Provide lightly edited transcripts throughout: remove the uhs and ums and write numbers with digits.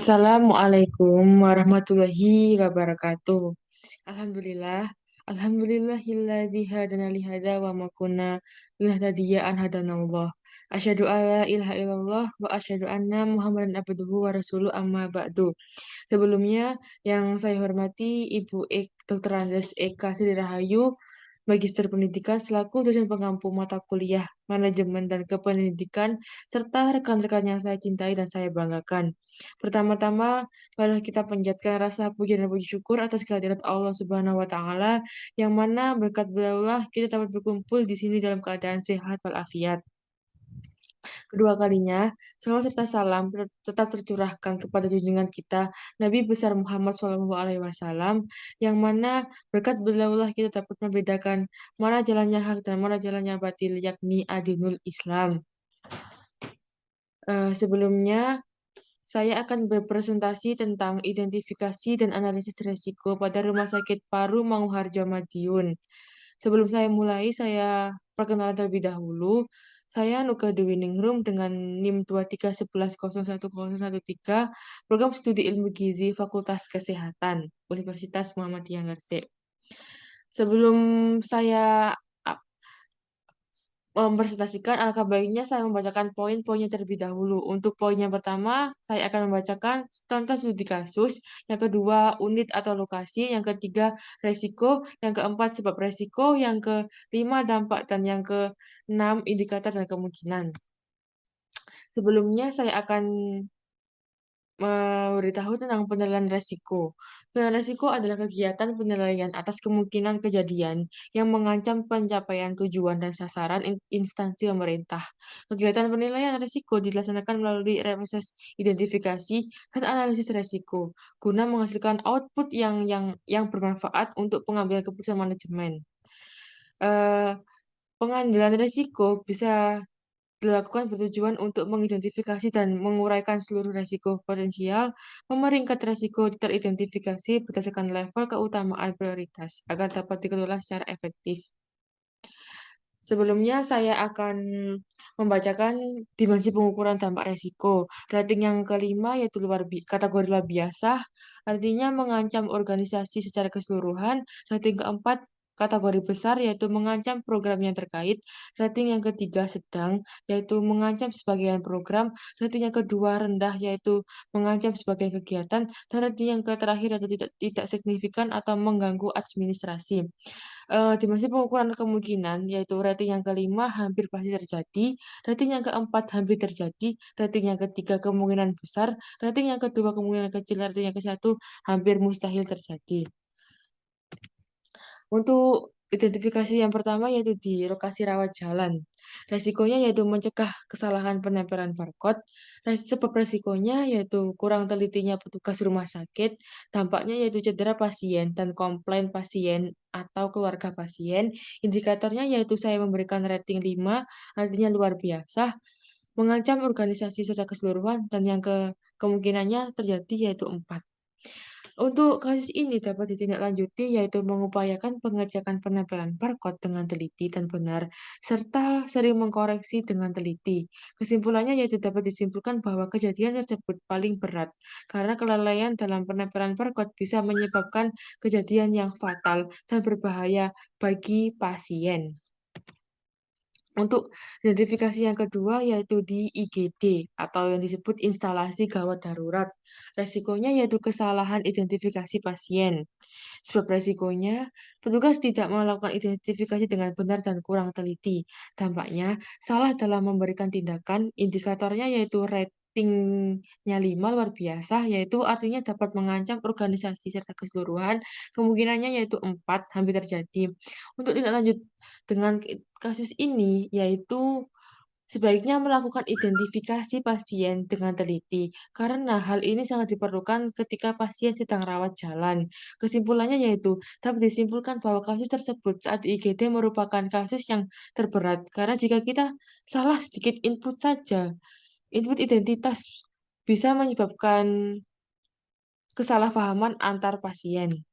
Assalamualaikum warahmatullahi wabarakatuh. Alhamdulillah, alhamdulillahilladzi hadana li hada wa ma kunna linahtadiya an hadanallah. Asyhadu alla ilaha illallah wa asyhadu anna Muhammadan abduhu wa rasuluh amma ba'du. Sebelumnya yang saya hormati Ibu Dr. Andes Eka Sri Rahayu, Magister Pendidikan selaku dosen pengampu mata kuliah Manajemen dan Kependidikan, serta rekan-rekan yang saya cintai dan saya banggakan. Pertama-tama, marilah kita panjatkan rasa puji dan puji syukur atas kehadirat Allah Subhanahu wa Ta'ala, yang mana berkat beliaulah kita dapat berkumpul di sini dalam keadaan sehat walafiat. Kedua kalinya, salawat serta salam tetap tercurahkan kepada junjungan kita, Nabi besar Muhammad SAW, yang mana berkat beliaulah kita dapat membedakan mana jalannya hak dan mana jalannya batil, yakni adinul Islam. Sebelumnya, saya akan berpresentasi tentang identifikasi dan analisis risiko pada Rumah Sakit Paru Manguharjo Madiun. Sebelum saya mulai, saya perkenalan terlebih dahulu. Saya Nuka Dewi Ningrum dengan NIM 231111013, Program Studi Ilmu Gizi Fakultas Kesehatan, Universitas Muhammadiyah Ngersek. Sebelum saya mempresentasikan, alangkah baiknya saya membacakan poin-poinnya terlebih dahulu. Untuk poin yang pertama, saya akan membacakan contoh studi kasus, yang kedua unit atau lokasi, yang ketiga resiko, yang keempat sebab resiko, yang kelima dampak, dan yang keenam indikator dan kemungkinan. Sebelumnya saya akan memberitahu tentang penilaian resiko. Penilaian resiko adalah kegiatan penilaian atas kemungkinan kejadian yang mengancam pencapaian tujuan dan sasaran instansi pemerintah. Kegiatan penilaian resiko dilaksanakan melalui proses identifikasi dan analisis resiko, guna menghasilkan output yang bermanfaat untuk pengambilan keputusan manajemen. Eh, Pengambilan risiko bisa dilakukan bertujuan untuk mengidentifikasi dan menguraikan seluruh risiko potensial, memeringkat risiko teridentifikasi berdasarkan level keutamaan prioritas agar dapat dikelola secara efektif. Sebelumnya saya akan membacakan dimensi pengukuran dampak risiko. Rating yang kelima yaitu kategori luar biasa, artinya mengancam organisasi secara keseluruhan. Rating keempat kategori besar yaitu mengancam program yang terkait. Rating yang ketiga sedang yaitu mengancam sebagian program. Rating yang kedua rendah yaitu mengancam sebagian kegiatan. Dan rating yang terakhir yaitu tidak signifikan atau mengganggu administrasi. Dimensi pengukuran kemungkinan, yaitu rating yang kelima hampir pasti terjadi, rating yang keempat hampir terjadi, rating yang ketiga kemungkinan besar, rating yang kedua kemungkinan kecil, rating yang ke-1 hampir mustahil terjadi. Untuk identifikasi yang pertama yaitu di lokasi rawat jalan. Resikonya yaitu mencegah kesalahan penempelan barcode. Sebab resikonya yaitu kurang telitinya petugas rumah sakit. Dampaknya yaitu cedera pasien dan komplain pasien atau keluarga pasien. Indikatornya yaitu saya memberikan rating 5, artinya luar biasa, mengancam organisasi secara keseluruhan, dan yang kemungkinannya terjadi yaitu 4. Untuk kasus ini dapat ditindaklanjuti yaitu mengupayakan pengecekan penempelan barcode dengan teliti dan benar, serta sering mengkoreksi dengan teliti. Kesimpulannya yaitu dapat disimpulkan bahwa kejadian tersebut paling berat, karena kelalaian dalam penempelan barcode bisa menyebabkan kejadian yang fatal dan berbahaya bagi pasien. Untuk identifikasi yang kedua yaitu di IGD atau yang disebut instalasi gawat darurat. Resikonya yaitu kesalahan identifikasi pasien. Sebab resikonya, petugas tidak melakukan identifikasi dengan benar dan kurang teliti. Dampaknya, salah dalam memberikan tindakan, indikatornya yaitu ratingnya 5 luar biasa, yaitu artinya dapat mengancam organisasi serta keseluruhan, kemungkinannya yaitu 4 hampir terjadi. Untuk tindak lanjut dengan kasus ini, yaitu sebaiknya melakukan identifikasi pasien dengan teliti, karena hal ini sangat diperlukan ketika pasien sedang rawat jalan. Kesimpulannya yaitu, dapat disimpulkan bahwa kasus tersebut saat di IGD merupakan kasus yang terberat, karena jika kita salah sedikit input saja, input identitas bisa menyebabkan kesalahpahaman antar pasien.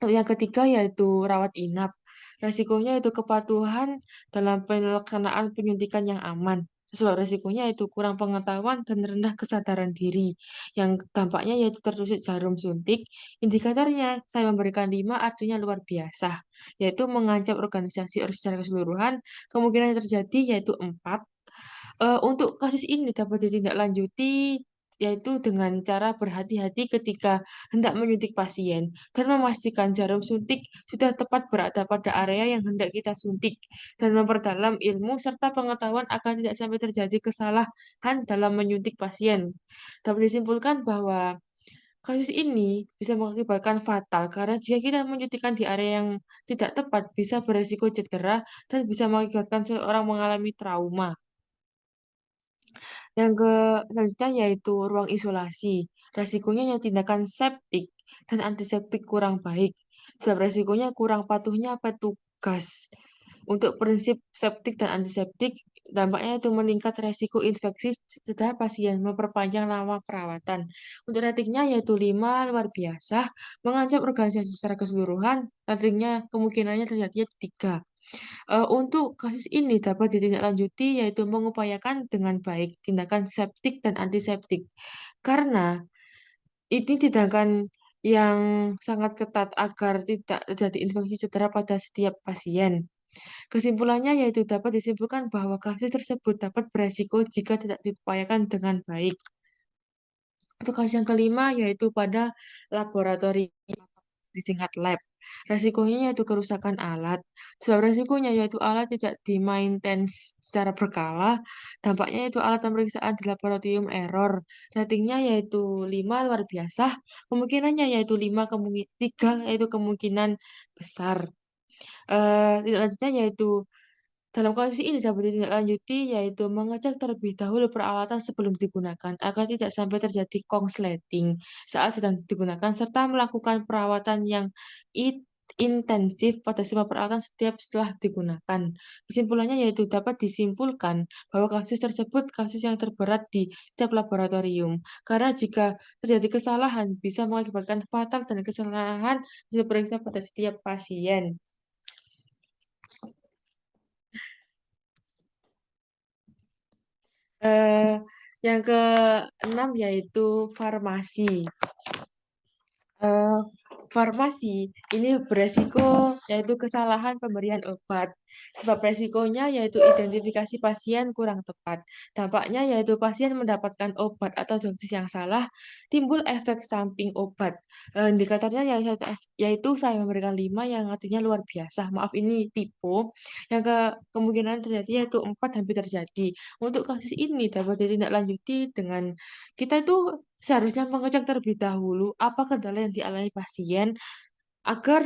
Yang ketiga yaitu rawat inap. Resikonya yaitu kepatuhan dalam pelaksanaan penyuntikan yang aman. Sebab resikonya yaitu kurang pengetahuan dan rendah kesadaran diri. Yang dampaknya yaitu tertusuk jarum suntik. Indikatornya, saya memberikan 5 artinya luar biasa, yaitu mengancam organisasi secara keseluruhan. Kemungkinan yang terjadi yaitu 4. Untuk kasus ini dapat ditindaklanjuti yaitu dengan cara berhati-hati ketika hendak menyuntik pasien dan memastikan jarum suntik sudah tepat berada pada area yang hendak kita suntik dan memperdalam ilmu serta pengetahuan agar tidak sampai terjadi kesalahan dalam menyuntik pasien. Dapat disimpulkan bahwa kasus ini bisa mengakibatkan fatal karena jika kita menyuntikkan di area yang tidak tepat bisa beresiko cedera dan bisa mengakibatkan seseorang mengalami trauma. Yang selanjutnya yaitu ruang isolasi. Resikonya ya tindakan septik dan antiseptik kurang baik. Sebab resikonya kurang patuhnya petugas. Untuk prinsip septik dan antiseptik, dampaknya itu meningkat resiko infeksi setelah pasien memperpanjang lama perawatan. Untuk ratingnya yaitu 5 luar biasa, mengancam organisasi secara keseluruhan, ratingnya kemungkinannya terjadi 3. Untuk kasus ini dapat ditindaklanjuti yaitu mengupayakan dengan baik tindakan septik dan antiseptik. Karena ini tindakan yang sangat ketat agar tidak terjadi infeksi cedera pada setiap pasien. Kesimpulannya yaitu dapat disimpulkan bahwa kasus tersebut dapat beresiko jika tidak diupayakan dengan baik. Untuk kasus yang kelima yaitu pada laboratorium disingkat lab. Resikonya yaitu kerusakan alat. Sebab resikonya yaitu alat tidak di-maintenance secara berkala. Dampaknya yaitu alat pemeriksaan di laboratorium error. Ratingnya yaitu 5 luar biasa. Kemungkinannya yaitu 3 yaitu kemungkinan besar. Tidak lanjutnya yaitu dalam kasus ini dapat ditindaklanjuti yaitu mengecek terlebih dahulu peralatan sebelum digunakan agar tidak sampai terjadi korsleting saat sedang digunakan serta melakukan perawatan yang intensif pada semua peralatan setiap setelah digunakan. Kesimpulannya yaitu dapat disimpulkan bahwa kasus tersebut kasus yang terberat di setiap laboratorium karena jika terjadi kesalahan bisa mengakibatkan fatal dan kesalahan diperiksa pada setiap pasien. Eh, yang keenam yaitu farmasi. Eh, Farmasi ini beresiko yaitu kesalahan pemberian obat. Sebab resikonya yaitu identifikasi pasien kurang tepat. Dampaknya yaitu pasien mendapatkan obat atau dosis yang salah, timbul efek samping obat. Indikatornya yaitu saya memberikan 5 yang artinya luar biasa. Maaf ini tipe. Yang kemungkinan terjadi yaitu 4 hampir terjadi. Untuk kasus ini dapat ditindaklanjuti dengan kita itu seharusnya mengecek terlebih dahulu apa kendala yang dialami pasien agar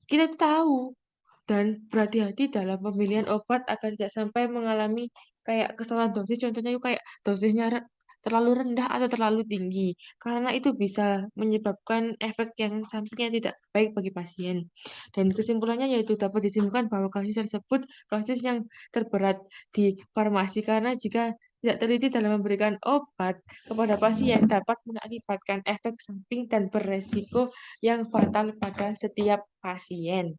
kita tahu dan berhati-hati dalam pemilihan obat agar tidak sampai mengalami kayak kesalahan dosis. Contohnya itu kayak dosisnya terlalu rendah atau terlalu tinggi, karena itu bisa menyebabkan efek yang sampingnya tidak baik bagi pasien. Dan kesimpulannya yaitu dapat disimpulkan bahwa kasus tersebut kasus yang terberat di farmasi karena jika tidak teliti dalam memberikan obat kepada pasien dapat mengakibatkan efek samping dan beresiko yang fatal pada setiap pasien.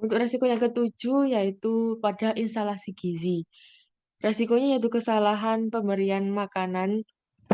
Untuk resiko yang ketujuh yaitu pada instalasi gizi. Resikonya yaitu kesalahan pemberian makanan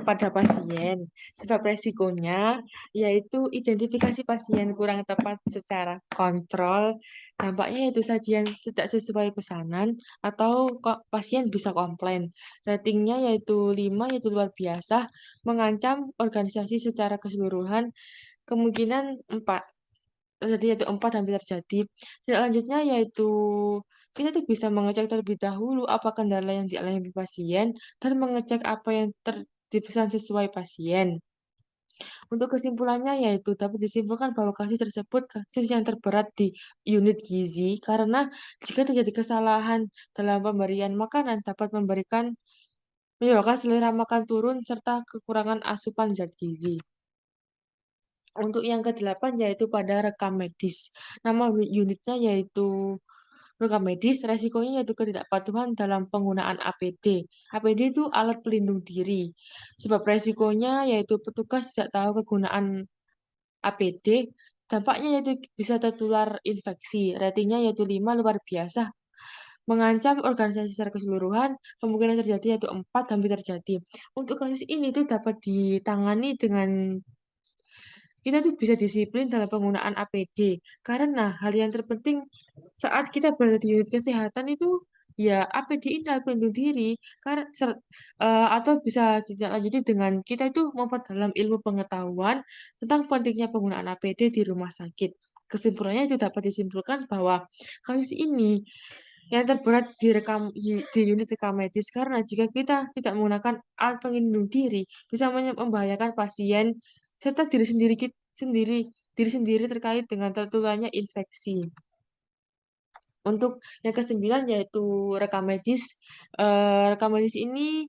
pada pasien. Sebab resikonya yaitu identifikasi pasien kurang tepat secara kontrol. Dampaknya yaitu sajian tidak sesuai pesanan atau kok pasien bisa komplain. Ratingnya yaitu 5 yaitu luar biasa, mengancam organisasi secara keseluruhan. Kemungkinan 4 terjadi yaitu 4 hampir terjadi. Selanjutnya yaitu kita tuh bisa mengecek terlebih dahulu apa kendala yang dialami pasien dan mengecek apa yang dipesan sesuai pasien. Untuk kesimpulannya yaitu dapat disimpulkan bahwa kasus tersebut kasus yang terberat di unit gizi karena jika terjadi kesalahan dalam pemberian makanan dapat menyebabkan selera makan turun serta kekurangan asupan zat gizi. Untuk yang kedelapan yaitu pada rekam medis. Nama unitnya yaitu rekam medis, resikonya yaitu ketidakpatuhan dalam penggunaan APD. APD itu alat pelindung diri. Sebab resikonya yaitu petugas tidak tahu kegunaan APD, dampaknya yaitu bisa tertular infeksi. Ratingnya yaitu 5 luar biasa. mengancam organisasi secara keseluruhan, kemungkinan terjadi yaitu 4 hampir terjadi. Untuk kasus ini tuh dapat ditangani dengan kita tuh bisa disiplin dalam penggunaan APD. Karena hal yang terpenting saat kita berada di unit kesehatan itu ya APD ini alat pelindung diri karena atau bisa ditindaklanjuti dengan kita itu memperdalam ilmu pengetahuan tentang pentingnya penggunaan APD di rumah sakit. Kesimpulannya itu dapat disimpulkan bahwa kasus ini yang terberat di unit rekam medis karena jika kita tidak menggunakan alat pelindung diri bisa membahayakan pasien serta sendiri diri sendiri terkait dengan tertularnya infeksi. Untuk yang kesembilan yaitu rekam medis. Rekam medis ini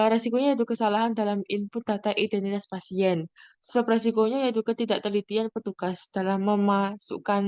resikonya yaitu kesalahan dalam input data identitas pasien. Sebab resikonya yaitu ketidaktelitian petugas dalam memasukkan